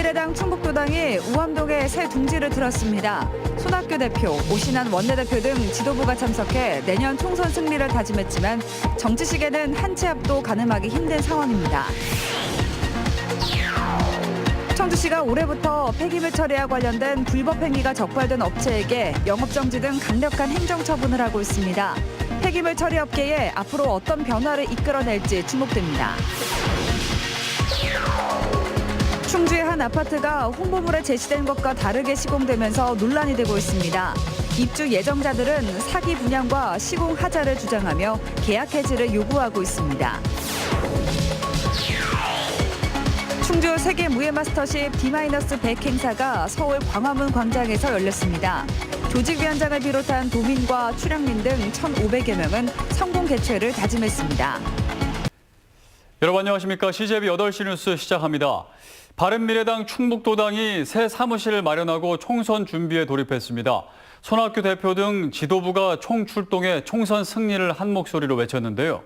바른미래당 충북도당이 우암동에 새 둥지를 들었습니다. 손학규 대표, 오신환 원내대표 등 지도부가 참석해 내년 총선 승리를 다짐했지만 정치식에는 한 치 앞도 가늠하기 힘든 상황입니다. 청주시가 올해부터 폐기물 처리와 관련된 불법 행위가 적발된 업체에게 영업정지 등 강력한 행정처분을 하고 있습니다. 폐기물 처리 업계에 앞으로 어떤 변화를 이끌어낼지 주목됩니다. 충주의 한 아파트가 홍보물에 제시된 것과 다르게 시공되면서 논란이 되고 있습니다. 입주 예정자들은 사기 분양과 시공 하자를 주장하며 계약 해지를 요구하고 있습니다. 충주 세계 무예마스터십 D-100 행사가 서울 광화문 광장에서 열렸습니다. 조직위원장을 비롯한 도민과 출향민 등 1,500여 명은 성공 개최를 다짐했습니다. 여러분 안녕하십니까? CJB 8시 뉴스 시작합니다. 바른미래당 충북도당이 새 사무실을 마련하고 총선 준비에 돌입했습니다. 손학규 대표 등 지도부가 총출동해 총선 승리를 한 목소리로 외쳤는데요.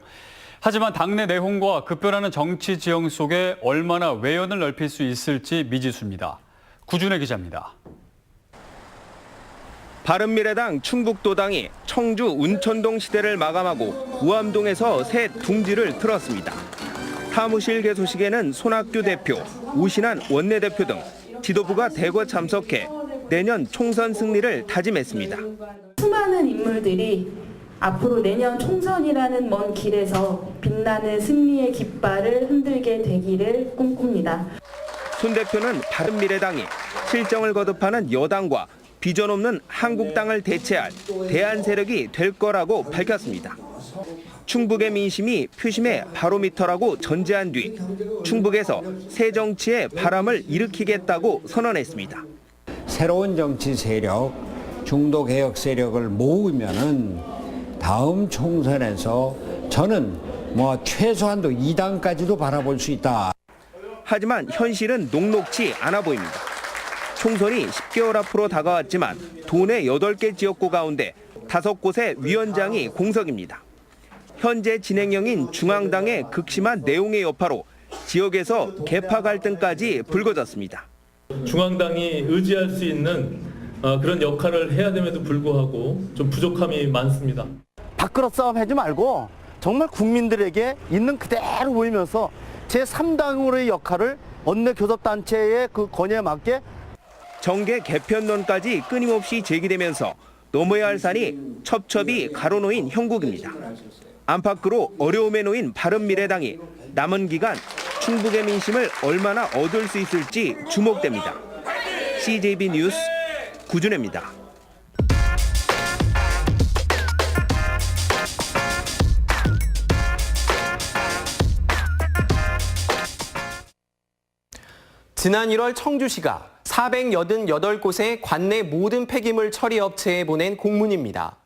하지만 당내 내홍과 급변하는 정치 지형 속에 얼마나 외연을 넓힐 수 있을지 미지수입니다. 구준혜 기자입니다. 바른미래당 충북도당이 청주 운천동 시대를 마감하고 우암동에서 새 둥지를 틀었습니다. 사무실 개소식에는 손학규 대표, 오신환 원내대표 등 지도부가 대거 참석해 내년 총선 승리를 다짐했습니다. 수많은 인물들이 앞으로 내년 총선이라는 먼 길에서 빛나는 승리의 깃발을 흔들게 되기를 꿈꿉니다. 손 대표는 바른미래당이 실정을 거듭하는 여당과 비전 없는 한국당을 대체할 대안 세력이 될 거라고 밝혔습니다. 충북의 민심이 표심의 바로미터라고 전제한 뒤 충북에서 새 정치의 바람을 일으키겠다고 선언했습니다. 새로운 정치 세력, 중도 개혁 세력을 모으면은 다음 총선에서 저는 최소한도 2당까지도 바라볼 수 있다. 하지만 현실은 녹록지 않아 보입니다. 총선이 10개월 앞으로 다가왔지만 도내 8개 지역구 가운데 5곳의 위원장이 공석입니다. 현재 진행형인 중앙당의 극심한 내용의 여파로 지역에서 계파 갈등까지 불거졌습니다. 중앙당이 의지할 수 있는 그런 역할을 해야 됨에도 불구하고 좀 부족함이 많습니다. 밥그릇 싸움 하지 말고 정말 국민들에게 있는 그대로 보이면서 제3당으로의 역할을 원내 교섭단체의 그 권유에 맞게 정계 개편론까지 끊임없이 제기되면서 넘어야 할 산이 첩첩이 가로놓인 형국입니다. 안팎으로 어려움에 놓인 바른미래당이 남은 기간 충북의 민심을 얼마나 얻을 수 있을지 주목됩니다. CJB 뉴스 구준혜입니다. 지난 1월 청주시가 488곳의 관내 모든 폐기물 처리 업체에 보낸 공문입니다.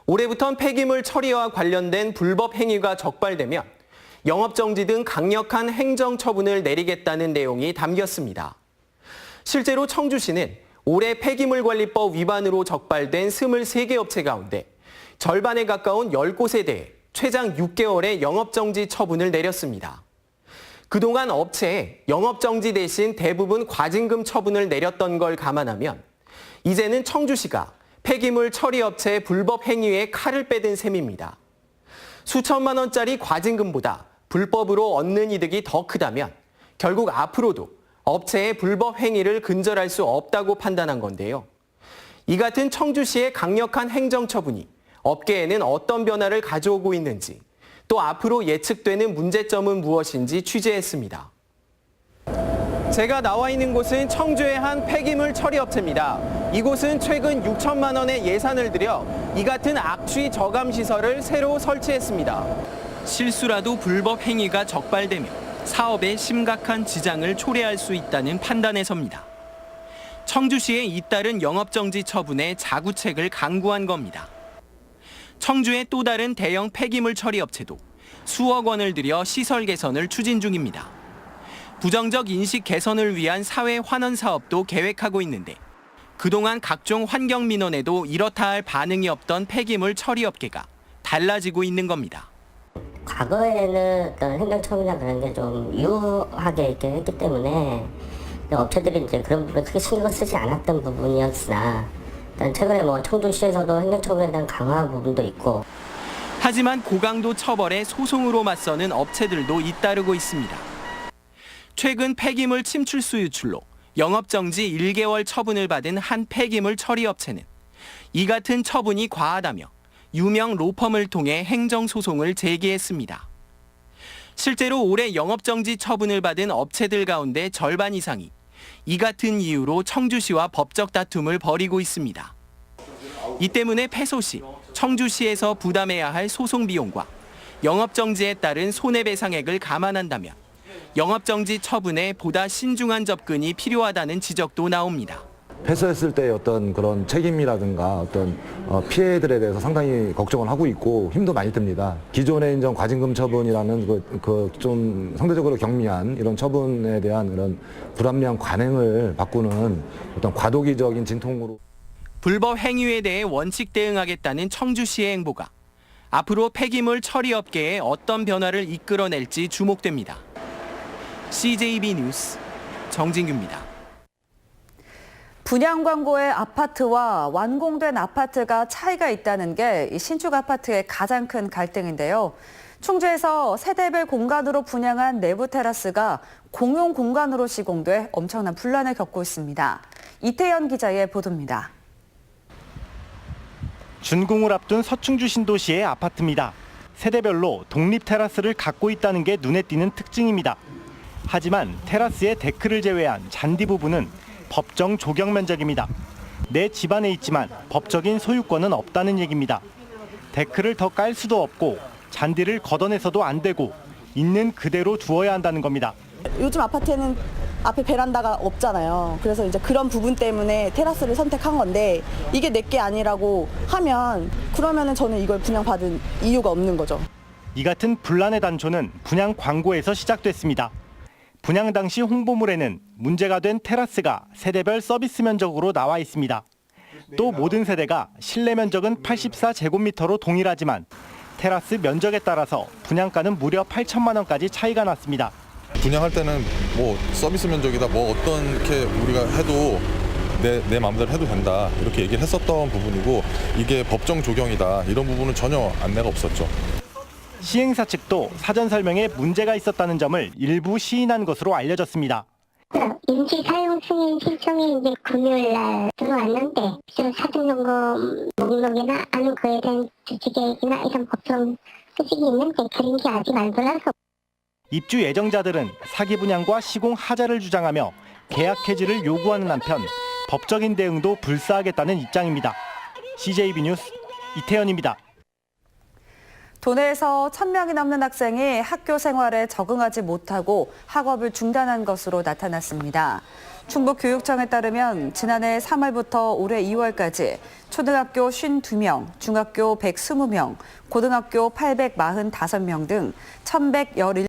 올해부턴 폐기물 처리와 관련된 불법 행위가 적발되면 영업정지 등 강력한 행정처분을 내리겠다는 내용이 담겼습니다. 실제로 청주시는 올해 폐기물관리법 위반으로 적발된 23개 업체 가운데 절반에 가까운 10곳에 대해 최장 6개월의 영업정지 처분을 내렸습니다. 그동안 업체에 영업정지 대신 대부분 과징금 처분을 내렸던 걸 감안하면 이제는 청주시가 폐기물 처리 업체의 불법 행위에 칼을 빼든 셈입니다. 수천만 원짜리 과징금보다 불법으로 얻는 이득이 더 크다면 결국 앞으로도 업체의 불법 행위를 근절할 수 없다고 판단한 건데요. 이 같은 청주시의 강력한 행정처분이 업계에는 어떤 변화를 가져오고 있는지 또 앞으로 예측되는 문제점은 무엇인지 취재했습니다. 제가 나와 있는 곳은 청주의 한 폐기물 처리 업체입니다. 이곳은 최근 6천만 원의 예산을 들여 이 같은 악취 저감 시설을 새로 설치했습니다. 실수라도 불법 행위가 적발되며 사업에 심각한 지장을 초래할 수 있다는 판단에 섭니다. 청주시의 잇따른 영업정지 처분에 자구책을 강구한 겁니다. 청주의 또 다른 대형 폐기물 처리 업체도 수억 원을 들여 시설 개선을 추진 중입니다. 부정적 인식 개선을 위한 사회 환원 사업도 계획하고 있는데 그동안 각종 환경 민원에도 이렇다 할 반응이 없던 폐기물 처리 업계가 달라지고 있는 겁니다. 과거에는 어떤 행정처분이나 그런 게 좀 유하게 있긴 했기 때문에 업체들이 이제 그런 부분을 크게 신경을 쓰지 않았던 부분이었으나 일단 최근에 청주시에서도 행정처분에 대한 강화 부분도 있고. 하지만 고강도 처벌에 소송으로 맞서는 업체들도 잇따르고 있습니다. 최근 폐기물 침출수 유출로 영업정지 1개월 처분을 받은 한 폐기물 처리업체는 이 같은 처분이 과하다며 유명 로펌을 통해 행정소송을 제기했습니다. 실제로 올해 영업정지 처분을 받은 업체들 가운데 절반 이상이 이 같은 이유로 청주시와 법적 다툼을 벌이고 있습니다. 이 때문에 패소 시 청주시에서 부담해야 할 소송 비용과 영업정지에 따른 손해배상액을 감안한다면 영업정지 처분에 보다 신중한 접근이 필요하다는 지적도 나옵니다. 패소했을 때 어떤 그런 책임이라든가 어떤 피해들에 대해서 상당히 걱정을 하고 있고 힘도 많이 듭니다. 기존의 인정 과징금 처분이라는 좀 상대적으로 경미한 이런 처분에 대한 그런 불합리한 관행을 바꾸는 어떤 과도기적인 진통으로. 불법 행위에 대해 원칙 대응하겠다는 청주시의 행보가 앞으로 폐기물 처리 업계에 어떤 변화를 이끌어낼지 주목됩니다. CJB 뉴스 정진규입니다. 분양 광고의 아파트와 완공된 아파트가 차이가 있다는 게 이 신축 아파트의 가장 큰 갈등인데요. 충주에서 세대별 공간으로 분양한 내부 테라스가 공용 공간으로 시공돼 엄청난 분란을 겪고 있습니다. 이태현 기자의 보도입니다. 준공을 앞둔 서충주 신도시의 아파트입니다. 세대별로 독립 테라스를 갖고 있다는 게 눈에 띄는 특징입니다. 하지만 테라스의 데크를 제외한 잔디 부분은 법정 조경 면적입니다. 내 집안에 있지만 법적인 소유권은 없다는 얘기입니다. 데크를 더 깔 수도 없고 잔디를 걷어내서도 안 되고 있는 그대로 두어야 한다는 겁니다. 요즘 아파트에는 앞에 베란다가 없잖아요. 그래서 이제 그런 부분 때문에 테라스를 선택한 건데 이게 내게 아니라고 하면 그러면은 저는 이걸 분양받은 이유가 없는 거죠. 이 같은 분란의 단초는 분양 광고에서 시작됐습니다. 분양 당시 홍보물에는 문제가 된 테라스가 세대별 서비스 면적으로 나와 있습니다. 또 모든 세대가 실내 면적은 84제곱미터로 동일하지만 테라스 면적에 따라서 분양가는 무려 8천만 원까지 차이가 났습니다. 분양할 때는 서비스 면적이다 어떻게 우리가 해도 내 마음대로 해도 된다 이렇게 얘기를 했었던 부분이고 이게 법정 조경이다 이런 부분은 전혀 안내가 없었죠. 시행사 측도 사전 설명에 문제가 있었다는 점을 일부 시인한 것으로 알려졌습니다. 임시 사용 승인 신청이 이제 금요일 날 들어왔는데 사전 점검 목록이나 아니면 그에 대한 주지계획이나 이런 법정 수식이 있는데 그런 게 아직 안 돌아서. 입주 예정자들은 사기 분양과 시공 하자를 주장하며 계약 해지를 요구하는 한편 법적인 대응도 불사하겠다는 입장입니다. CJB 뉴스 이태현입니다. 도내에서 1,000명이 넘는 학생이 학교 생활에 적응하지 못하고 학업을 중단한 것으로 나타났습니다. 충북교육청에 따르면 지난해 3월부터 올해 2월까지 초등학교 52명, 중학교 120명, 고등학교 845명 등 1,117